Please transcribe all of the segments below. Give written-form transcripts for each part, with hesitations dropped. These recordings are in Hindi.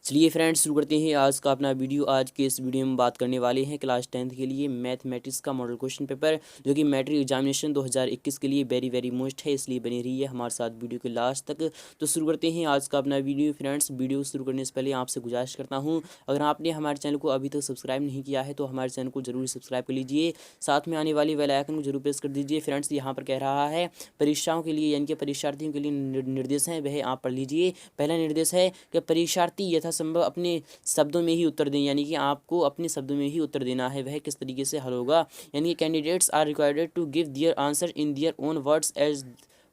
चलिए फ्रेंड्स शुरू करते हैं आज का अपना वीडियो। आज के इस वीडियो में बात करने वाले हैं क्लास 10th के लिए मैथमेटिक्स का मॉडल क्वेश्चन पेपर, जो कि मैट्रिक एग्जामिनेशन 2021 के लिए वेरी मोस्ट है, इसलिए बनी रही है हमारे साथ वीडियो के लास्ट तक। तो शुरू करते हैं आज का अपना वीडियो। फ्रेंड्स वीडियो शुरू करने से पहले आपसे गुजारिश करता हूँ, अगर आपने हमारे चैनल को अभी तक सब्सक्राइब नहीं किया है तो हमारे चैनल को जरूर सब्सक्राइब कर लीजिए, साथ में आने वाली बेल आइकन को जरूर प्रेस कर दीजिए। फ्रेंड्स यहाँ पर कह रहा है परीक्षाओं के लिए यानी कि परीक्षार्थियों के लिए निर्देश हैं, वह आप पढ़ लीजिए। पहला निर्देश है कि परीक्षार्थी यथासंभव अपने शब्दों में ही उत्तर दें, यानी कि आपको अपने शब्दों में ही उत्तर देना है। वह किस तरीके से हल होगा, यानी कि candidates are required to give their answer in their own words as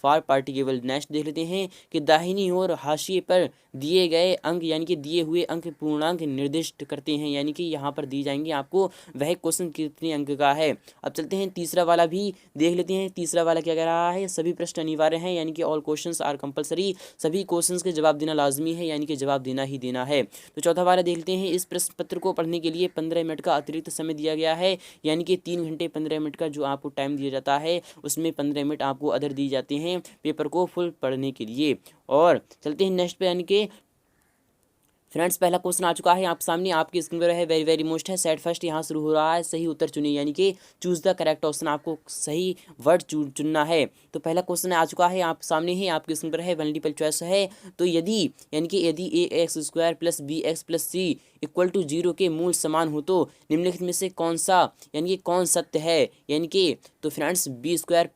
far practicable. Next देख लेते हैं कि दाहिनी ओर हाशिए पर दिए गए अंक यानी कि दिए हुए अंक पूर्णांक निर्दिष्ट करते हैं, यानी कि यहाँ पर दी जाएंगे आपको वह क्वेश्चन कितने अंक का है। अब चलते हैं तीसरा वाला भी देख लेते हैं। तीसरा वाला क्या कह रहा है, सभी प्रश्न अनिवार्य हैं, यानी कि ऑल क्वेश्चंस आर कंपलसरी। सभी क्वेश्चंस के जवाब देना लाजमी है, यानी कि जवाब देना ही देना है। तो चौथा वाला देख लेते हैं, इस प्रश्न पत्र को पढ़ने के लिए 15 मिनट का अतिरिक्त समय दिया गया है, यानी कि 3 घंटे 15 मिनट का जो आपको टाइम दिया जाता है उसमें 15 मिनट आपको अदर दी जाते हैं पेपर को फुल पढ़ने के लिए। और चलते हैं नेक्स्ट पे, यानी कि फ्रेंड्स पहला क्वेश्चन आ चुका है आप सामने, आपकी स्क्रीन पर है, वेरी मोस्ट है। सेट फर्स्ट यहाँ शुरू हो रहा है, सही उत्तर चुनिए, यानी कि चूज द करेक्ट ऑप्शन, आपको सही वर्ड चुनना है। तो पहला क्वेश्चन आ चुका है आप सामने ही, आपकी स्क्रीन पर है, मल्टीपल चॉइस है। तो यदि यानी कि यदि a x square plus b x plus c equal to 0 के मूल समान हो तो निम्नलिखित में से कौन सा यानी कि कौन सत्य है, यानी कि तो friends B square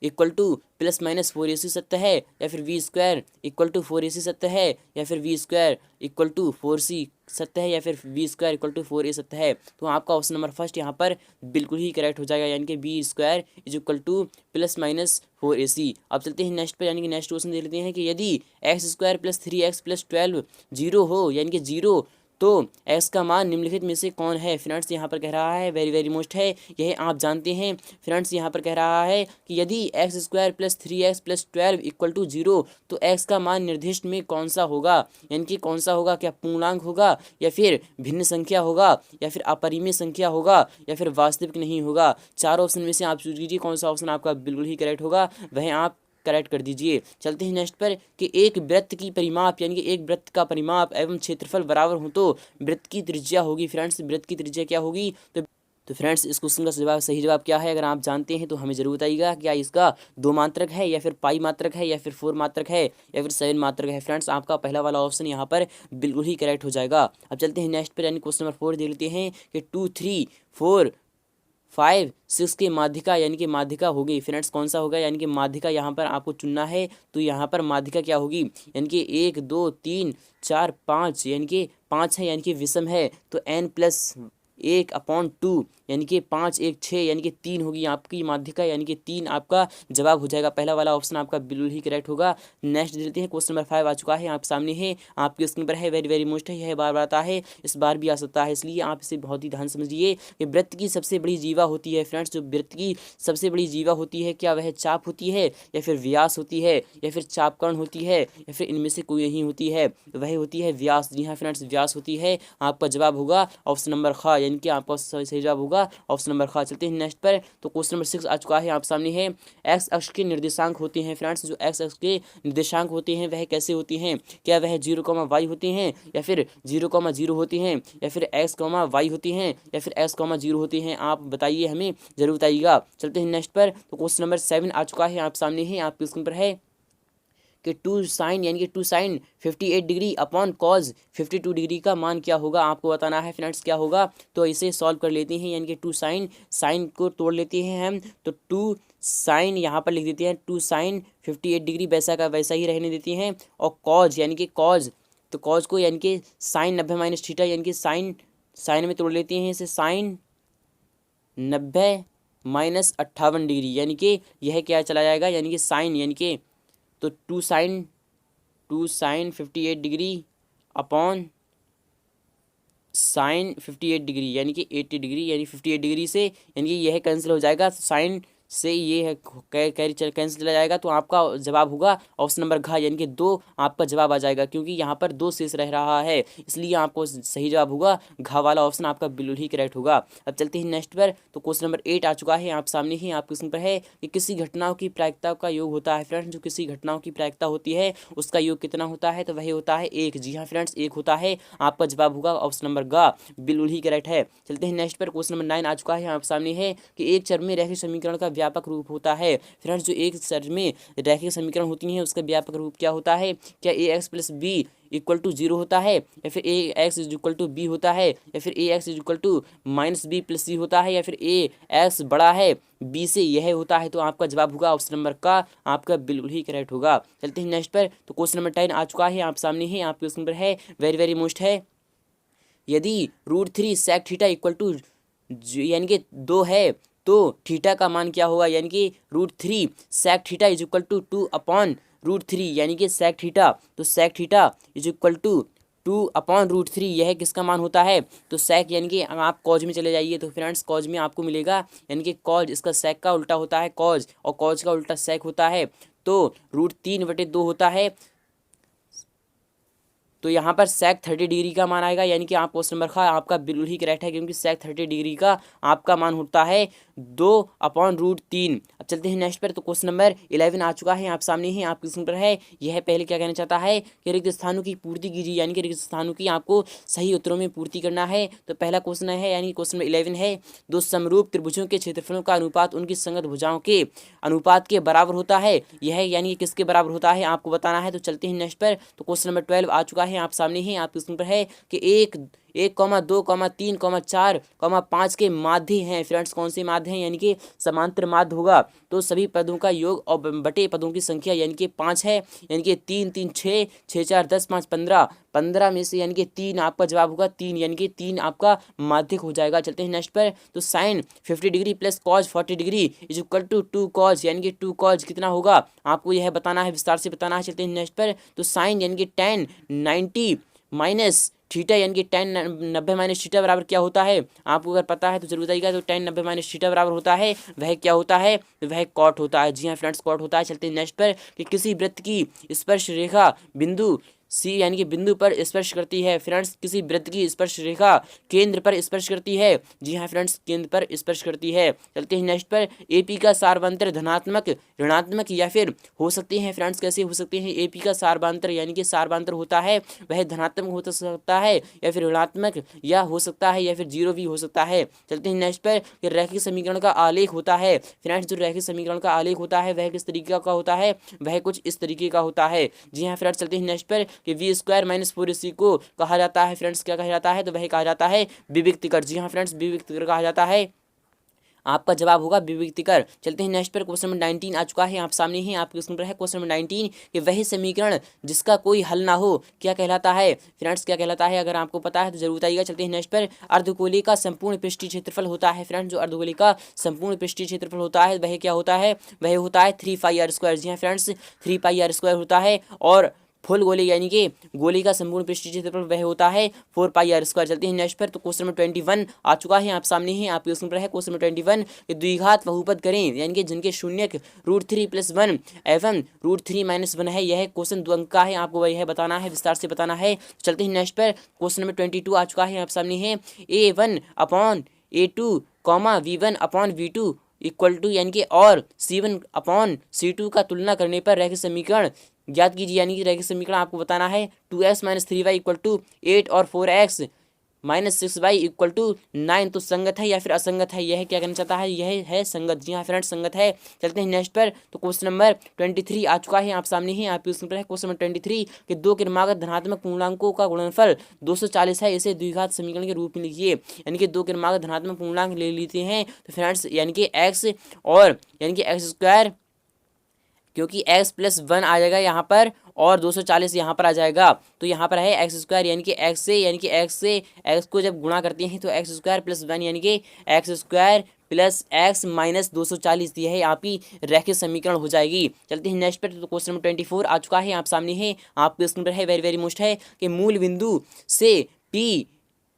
equal to plus minus 4ac सत्य है, या फिर we square equal to 4ac सत्य है, या फिर we square equal to 4c सत्य है, या फिर we square equal to 4a सत्य है। तो आपका ऑप्शन नंबर फर्स्ट यहाँ पर बिल्कुल ही करेक्ट हो जाएगा, यानी कि B square is equal to plus minus 4ac। अब चलते हैं नेक्स्ट पर, यानी कि नेक्स्ट क्वेश्चन देख लेते हैं कि यदि x square plus 3x plus 12 zero हो, यानी कि जीरो, तो x का मान निम्नलिखित में से कौन है। फ्रेंड्स यहाँ पर कह रहा है वेरी मोस्ट है, यह आप जानते हैं। फ्रेंड्स यहाँ पर कह रहा है कि यदि x square plus 3x plus 12 equal to 0 तो x का मान निर्दिष्ट में कौन सा होगा, यानी कि कौन सा होगा, क्या पूर्णांक होगा, या फिर भिन्न संख्या होगा, या फिर अपरिमेय संख्या होगा, या फिर वास्तविक नहीं होगा। चार ऑप्शन में से आप चूज कीजिए कौन सा ऑप्शन आपका बिल्कुल ही करेक्ट होगा, वह आप करेक्ट कर दीजिए। चलते हैं नेक्स्ट पर कि एक वृत्त की परिमाप यानी कि एक वृत्त का परिमाप एवं क्षेत्रफल बराबर हो तो वृत्त की त्रिज्या होगी। फ्रेंड्स वृत्त की त्रिज्या क्या होगी, तो फ्रेंड्स इस क्वेश्चन का जवाब सही जवाब क्या है, अगर आप जानते हैं तो हमें जरूर बताइएगा। क्या इसका 2 मात्रक है, या फिर पाई मात्रक है, या फिर 4 मात्रक है, या फिर 7 मात्रक है। फ्रेंड्स आपका पहला वाला ऑप्शन यहाँ पर बिल्कुल ही करेक्ट हो जाएगा। अब चलते हैं नेक्स्ट पर, यानी क्वेश्चन नंबर 4 देख लेते हैं कि 2 3 4 5 6 के माध्यिका यानी कि माध्यिका होगी। फ्रेंड्स कौन सा होगा, यानी कि माध्यिका यहाँ पर आपको चुनना है। तो यहाँ पर माध्यिका क्या होगी, यानी कि 1 2 3 4 5, यानी कि 5 है, यानी कि विषम है, तो n+1/2 यानी कि 5 1 6 यानी कि 3 होगी आपकी माध्यिका, यानी कि 3 आपका जवाब हो जाएगा। पहला वाला ऑप्शन आपका बिल्कुल ही करेक्ट होगा। नेक्स्ट देते हैं, क्वेश्चन नंबर 5 आ चुका है आप सामने है, आपकी स्क्रीन पर है, वेरी मोस्ट है, यह बार बार आता है, इस बार भी आ सकता है, इसलिए आप इसे बहुत ही ध्यान समझिए कि वृत्त की सबसे बड़ी जीवा होती है। फ्रेंड्स जो वृत्त की सबसे बड़ी जीवा होती है, क्या वह चाप होती है, या फिर व्यास होती है, या फिर चापकर्ण होती है, या फिर इनमें से कोई नहीं होती है, वह होती है व्यास। जी हाँ फ्रेंड्स व्यास होती है। आपका जवाब होगा ऑप्शन नंबर ख, यानी कि आपका सही जवाब होगा ऑप्शन नंबर ख। चलते हैं नेक्स्ट पर, तो क्वेश्चन नंबर 6 आ चुका है आप सामने है, एक्स अक्ष के निर्देशांक होते हैं। फ्रेंड्स जो एक्स अक्ष के निर्देशांक होते हैं वह कैसे होते हैं, क्या वह 0, y होते हैं, या फिर 0, 0 होते हैं, या फिर x, y होती हैं, या फिर x, 0 होते हैं, आप बताइए, हमें जरूर बताइएगा। चलते हैं नेक्स्ट पर, तो क्वेश्चन नंबर 7 आ चुका है आप सामने है, आपकी स्क्रीन पर है कि 2 साइन यानी कि 2 sine 58 degree upon cos 52 degree का मान क्या होगा, आपको बताना है। फ्रेंड्स क्या होगा, तो इसे सॉल्व कर लेते हैं, यानी कि 2 साइन, साइन को तोड़ लेते हैं हम, तो 2 साइन यहाँ पर लिख देते हैं, 2 साइन 58 डिग्री वैसा का वैसा ही रहने देते हैं, और कॉज यानी कि कॉज, तो कॉज को यानी कि साइन 90 माइनस थीटा, यानी कि साइन, साइन में तोड़ लेते हैं इसे, साइन 90 माइनस 58 डिग्री, यानी कि यह क्या चला जाएगा, यानी कि साइन, यानी कि तो 2 sine 58 degree upon sine 58 degree यानी कि 80 डिग्री, यानी 58 डिग्री से यानी कि यह कैंसिल हो जाएगा, साइन से ये है कैरी कैंसिल चला जाएगा, तो आपका जवाब होगा ऑप्शन नंबर घ, यानी कि 2 आपका जवाब आ जाएगा, क्योंकि यहाँ पर 2 शेष रह रहा है, इसलिए आपको सही जवाब होगा घ वाला ऑप्शन आपका बिल्कुल ही करेक्ट होगा। अब चलते हैं नेक्स्ट पर। तो क्वेश्चन नंबर 8 आ चुका है आप सामने ही, आप क्वेश्चन पर है कि किसी घटनाओं की प्रायिकता का योग होता है। फ्रेंड्स, जो किसी घटनाओं की प्रायिकता होती है उसका योग कितना होता है, तो वही होता है 1। जी हाँ फ्रेंड्स, 1 होता है। आपका जवाब होगा ऑप्शन नंबर ग, बिल्कुल ही करेक्ट है। चलते हैं नेक्स्ट पर। क्वेश्चन नंबर 9 आ चुका है आप सामने है कि एक चर में रैखिक समीकरण का व्यापक रूप होता है। फ्रेंड्स, जो एक चर में रैखिक समीकरण होती है उसका व्यापक रूप क्या होता है? क्या a x plus b equal to 0 होता है, या फिर a x is equal to b होता है, या फिर a x is equal to minus b plus c होता है, या फिर ए एक्स बड़ा है बी से, यह होता है। तो आपका जवाब होगा ऑप्शन नंबर का, आपका बिल्कुल ही करेक्ट होगा। चलते हैं नेक्स्ट पर। तो क्वेश्चन नंबर 10 आ चुका है आप सामने है, आपके क्वेश्चन पर है वेरी वेरी मोस्ट है, यदि √3 sec थीटा इक्वल टू यानी कि 2 है तो थीटा का मान क्या होगा? यानी कि √3 sec theta is equal to 2/√3, यानी कि sec थीटा, तो sec theta is equal to 2/√3, यह किसका मान होता है? तो sec यानी कि आप कॉज में चले जाइए, तो फ्रेंड्स कॉज में आपको मिलेगा, यानी कि कॉज इसका sec का उल्टा होता है कॉज, और कॉज का उल्टा sec होता है, तो √3/2 होता है। तो यहाँ पर sec 30 डिग्री का मान आएगा, यानी कि आप क्वेश्चन नंबर का आपका बिल्कुल ही करेक्ट है, क्योंकि sec 30 डिग्री का आपका मान होता है 2/√3। अब चलते हैं नेक्स्ट पर। तो क्वेश्चन नंबर 11 आ चुका है आप सामने ही, आप क्वेश्चन पर है, यह पहले क्या कहना चाहता है कि रिक्त स्थानों की पूर्ति कीजिए, यानी कि रिक्त स्थानों की आपको सही उत्तरों में पूर्ति करना है। तो पहला क्वेश्चन है, यानी क्वेश्चन नंबर 11 है, दो समरूप त्रिभुजों के क्षेत्रफलों का अनुपात उनकी संगत भुजाओं के अनुपात के बराबर होता है, यह यानी कि किसके बराबर होता है आपको बताना है। तो चलते हैं नेक्स्ट पर। तो क्वेश्चन नंबर 12 आ चुका है आप सामने ही, आप क्वेश्चन पर है कि 1, 2, 3, 4, 5 के माध्य हैं। फ्रेंड्स, कौन से माध्य हैं? यानी कि समांतर माध्य होगा, तो सभी पदों का योग और बटे पदों की संख्या यानी कि 5 है, यानी कि 3, 3, 6, 6, 4, 10, 5, 15, 15 में से यानी कि 3 आपका जवाब होगा 3, यानी कि 3 आपका माध्यक हो जाएगा। चलते हैं नेक्स्ट पर। तो sine 50 degree plus cos 40 degree is equal to 2 cos, यानी कि 2 कॉज कितना होगा आपको यह बताना है, विस्तार से बताना है। चलते हैं नेक्स्ट पर। तो साइन यानी कि tan 90 माइनस थीटा, यानी कि tan 90 माइनस थीटा बराबर क्या होता है आपको अगर पता है तो जरूर बताइएगा। तो tan 90 माइनस थीटा बराबर होता है, वह क्या होता है? वह कॉट होता है। जी हाँ फ्रेंड्स, कॉट होता है। चलते हैं नेक्स्ट पर कि किसी वृत्त की स्पर्श रेखा बिंदु सी यानी कि बिंदु पर स्पर्श करती है। फ्रेंड्स, किसी वृत्त की स्पर्श रेखा केंद्र पर स्पर्श करती है। जी हाँ फ्रेंड्स, केंद्र पर स्पर्श करती है। चलते हैं नेक्स्ट पर। एपी का सार्वंतर धनात्मक, ऋणात्मक या फिर हो सकते हैं। फ्रेंड्स, कैसे हो सकते हैं? एपी का सार्वंतर यानी कि सार्वंतर होता है वह धनात्मक हो सकता है, या फिर ऋणात्मक या हो सकता है, या फिर 0 भी हो सकता है। चलते हैं नेक्स्ट पर कि रैखिक समीकरण का आलेख होता है। फ्रेंड्स, जो रैखिक समीकरण का आलेख होता है वह किस तरीके का होता है? वह कुछ इस तरीके का होता है। जी हाँ फ्रेंड्स, चलते हैं नेक्स्ट पर कि v² - 4ac को कहा जाता है। फ्रेंड्स, क्या कहा जाता है? तो वह कहा जाता है विविक्तिकर। जी हाँ फ्रेंड्स, विविक्तिकर कहा जाता है। आपका जवाब होगा विविक्तिकर। चलते हैं नेक्स्ट पर। क्वेश्चन नंबर 19 आ चुका है आप सामने ही, आपके क्वेश्चन पर है क्वेश्चन नंबर 19 कि वह समीकरण जिसका कोई हल ना हो क्या कहलाता है? फ्रेंड्स, क्या कहलाता है? अगर आपको पता है तो जरूर बताइएगा। चलते हैं नेक्स्ट पर। अर्धगोले का संपूर्ण पृष्ठीय क्षेत्रफल होता है। फ्रेंड्स, जो अर्धगोले का संपूर्ण पृष्ठीय क्षेत्रफल होता है वह क्या होता है? वह होता है 3πr²। जी हाँ फ्रेंड्स, 3πr² होता है। और फुल गोले यानी कि गोली का संपूर्ण पृष्ठीय क्षेत्रफल वह होता है 4πr²। चलते हैं नेक्स्ट पर। तो क्वेश्चन नंबर 21 आ चुका है आप सामने ही, आपके क्वेश्चन पर है क्वेश्चन नंबर 21 कि द्विघात बहुपद करें, यानी कि जिनके शून्यक √3 + 1 एवं √3 - 1 है। यह क्वेश्चन 2 अंक का है, आपको वह बताना है, विस्तार से बताना है। चलते हैं नेक्स्ट पर। क्वेश्चन नंबर 22 आ चुका है आप सामने है, A1/A2, V1/V2 इक्वल टू यानी कि और C1/C2 का तुलना करने पर रैखिक समीकरण ज्ञात कीजिए। यानी कि रैखिक समीकरण आपको बताना है 2x - 3y = 8 और 4x - 6y = 9। तो संगत है या फिर असंगत है? यह क्या कहना चाहता है? यह है संगत। जी हाँ फ्रेंड्स, संगत है। चलते हैं नेक्स्ट पर। तो क्वेश्चन नंबर 23 आ चुका है आप सामने ही, आपके क्वेश्चन पर है क्वेश्चन नंबर 23 कि दो क्रमागत धनात्मक पूर्णांकों का गुणनफल 240 है, इसे द्विघात समीकरण के रूप में लिखिए। यानी कि दो क्रमागत धनात्मक पूर्णांक ले लेते हैं तो फ्रेंड्स यानी कि x और यानी कि x², क्योंकि x + 1 आ जाएगा यहाँ पर और 240 यहाँ पर आ जाएगा। तो यहाँ पर है x² यानी कि x से x को जब गुणा करते हैं तो x² + 1 यानी कि x² + x - 240, यह आपकी रैखिक समीकरण हो जाएगी। चलते हैं नेक्स्ट पर। तो क्वेश्चन नंबर 24 आ चुका है आप सामने है, आपके स्क्रीन पर है वेरी वेरी मोस्ट है कि मूल बिंदु से P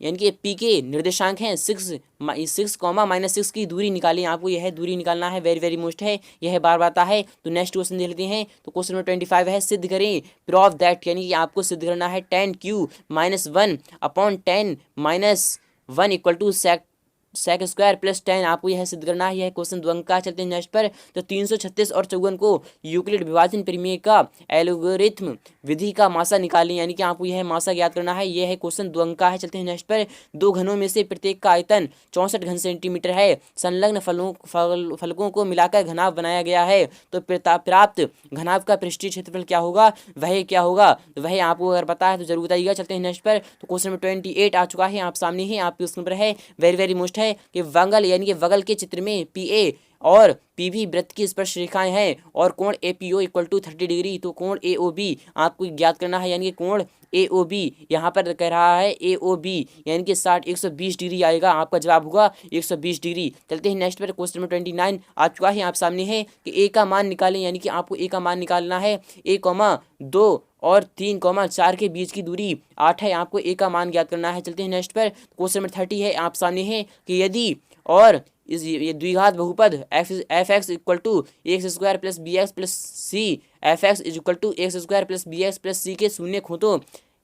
यानी कि पी के निर्देशांक हैं 6 कॉमा -6 की दूरी निकालें। आपको यह दूरी निकालना है, वेरी वेरी मोस्ट है, यह बार आता है। तो नेक्स्ट क्वेश्चन देख लेते हैं। तो क्वेश्चन नंबर 25 है, सिद्ध करें प्रूव दैट, यानी कि आपको सिद्ध करना है 10 - 1 upon 10 - 1 equal to sec square plus 10। आपको यह सिद्ध करना है। यह क्वेश्चन 2 अंक का। चलते हैं नेक्स्ट पर। तो 336 और 54 को यूक्लिड विभाजन प्रमेय का एल्गोरिथम विधि का मासा निकालें, यानी कि आपको यह मासा ज्ञात करना है। यह है क्वेश्चन 2 अंक का है। चलते हैं नेक्स्ट पर। दो घनों में से प्रत्येक का आयतन 64 घन सेंटीमीटर है। संलग्न फलकों को मिलाकर घनाभ बनाया गया है। तो प्राप्त घनाभ का पृष्ठीय क्षेत्रफल क्या होगा, वह क्या होगा, वह आपको अगर पता है तो जरूर बताइएगा। चलते हैं नेक्स्ट पर। तो क्वेश्चन नंबर 28 आ चुका है, आप सामने है, आपके स्क्रीन पर है, वेरी वेरी मोस्ट है कि वंगल यानी कि वगल के चित्र में पी ए और पी बी वृत्त की स्पर्श रेखाएं हैं और कोण A P O equal to 30 degree. तो कोण ए ओ बी आपको ज्ञात करना है, यानी कि कोण ए ओ बी यहाँ पर कह रहा है ए ओ बी यानी कि 120 डिग्री आएगा। आपका जवाब होगा 120 डिग्री। चलते हैं नेक्स्ट पर। क्वेश्चन नंबर 29 आ चुका है, आप सामने है कि ए का मान निकालें, यानी कि आपको ए का मान निकालना है। 1,2 और 3,4 के बीच की दूरी 8 है। आपको ए का मान ज्ञात करना है। चलते हैं नेक्स्ट पर। क्वेश्चन नंबर 30 है, आप सामने है कि यदि और ये द्विघात बहुपद f x equal to x square plus b x plus c, f x is equal to x square plus b x plus c के शून्य हो तो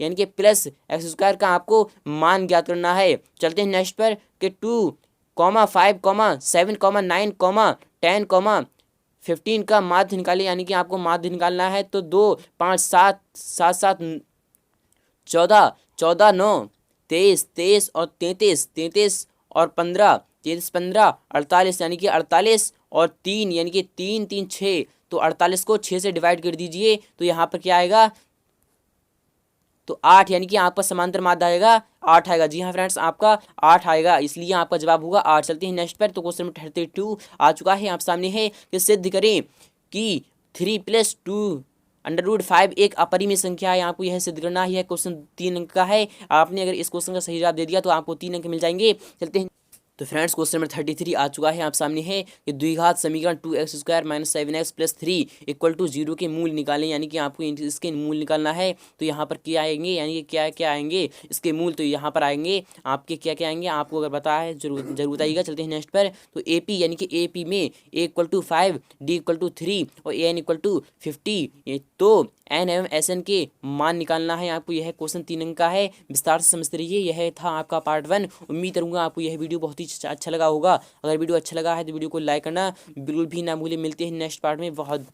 यानी कि प्लस एक्स स्क्वायर का आपको मान ज्ञात करना है। चलते हैं नेक्स्ट पर कि 2,5, 7, 9, 10, 15 का माध्य निकालें, यानी कि आपको माध्य निकालना है। तो 2, 5, 7, 7, 7, 14, 14, 9, 23, 23 और 33, 33 और 15, 33, 15, 48, यानी कि 48 और 3 यानी कि 3, 3, 6। तो 48 को 6 से डिवाइड कर दीजिए तो यहाँ पर क्या आएगा, तो 8, यानी कि आपका समांतर माध्य आएगा 8 आएगा। जी हाँ फ्रेंड्स, आपका 8 आएगा, इसलिए आपका जवाब होगा 8। चलते हैं नेक्स्ट पर। तो क्वेश्चन नंबर 32 आ चुका है, आप सामने है कि सिद्ध करें कि 3 + 2√5 एक अपरिमेय संख्या है। आपको यह सिद्ध करना है। यह क्वेश्चन 3 अंक का है। आपने अगर इस क्वेश्चन का सही जवाब दे दिया तो आपको 3 अंक मिल जाएंगे। चलते हैं। तो फ्रेंड्स क्वेश्चन नंबर 33 आ चुका है, आप सामने है कि द्विघात समीकरण 2x² - 7x + 3 इक्वल टू 0 के मूल निकालें, यानी कि आपको इसके मूल निकालना है। तो यहाँ पर क्या आएंगे, यानी कि क्या क्या आएंगे इसके मूल, तो यहाँ पर आएंगे आपके क्या क्या आएंगे, आपको अगर पता है जरूर बताइएगा। चलते हैं नेक्स्ट पर। तो ए पी यानी कि ए पी में a equal to 5, d equal to 3 और ए एन इक्वल टू 50। तो एन एवं एस एन के मान निकालना है। आपको यह क्वेश्चन 3 अंक का है, विस्तार से समझते रहिए। यह था आपका पार्ट 1। उम्मीद करूंगा आपको यह वीडियो बहुत ही अच्छा लगा होगा। अगर वीडियो अच्छा लगा है तो वीडियो को लाइक करना बिल्कुल भी ना भूलें। मिलते हैं नेक्स्ट पार्ट में बहुत